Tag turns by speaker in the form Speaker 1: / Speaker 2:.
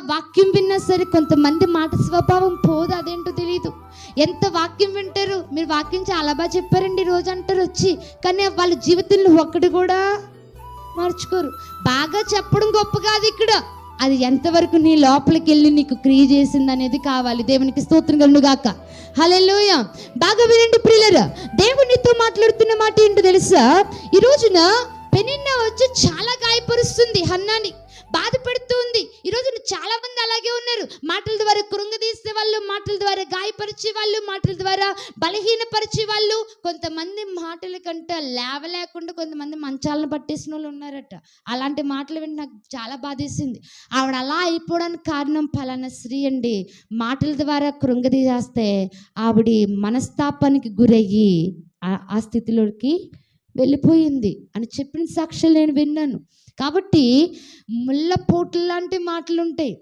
Speaker 1: వాక్యం విన్నా సరే కొంతమంది మాట స్వభావం పోదు, అదేంటో తెలియదు. ఎంత వాక్యం వింటారు, మీరు వాక్యం చాలా బాగా చెప్పారండి రోజు అంటారు వచ్చి, కానీ వాళ్ళ జీవితంలో ఒక్కటి కూడా మార్చుకోరు. బాగా చెప్పడం గొప్ప కాదు ఇక్కడ, అది ఎంతవరకు నీ లోపలికి వెళ్ళి నీకు క్రియ చేసింది అనేది కావాలి. దేవునికి స్తోత్రం కలుగును గాక. హల్లెలూయా. బాగా వినండి ప్రియులారా, దేవునితో మాట్లాడుతున్న మాట ఏంటో తెలుసా? ఈ రోజున పెనిన్నా వచ్చి చాలా గాయపరుస్తుంది, హన్నాని బాధ పెడుతుంది. ఈ రోజున చాలా మంది అలాగే ఉన్నారు. మాటల ద్వారా కృంగదీసే వాళ్ళు, మాటల ద్వారా గాయపరిచే వాళ్ళు, మాటల ద్వారా బలహీనపరిచే వాళ్ళు. కొంతమంది మాటల కంటే లేవలేకుండా కొంతమంది మంచాలను పట్టేసిన వాళ్ళు ఉన్నారట. అలాంటి మాటలు వింటే నాకు చాలా బాధేసింది. ఆవిడ అలా అయిపోవడానికి కారణం ఫలానా స్త్రీ అండి. మాటల ద్వారా కృంగదీసేస్తే ఆవిడ మనస్తాపానికి గురయ్యి ఆ స్థితిలోకి వెళ్ళిపోయింది అని చెప్పిన సాక్ష్యాలు నేను విన్నాను. కాబట్టి ముళ్ళపోట్లు లాంటి మాటలు ఉంటాయి.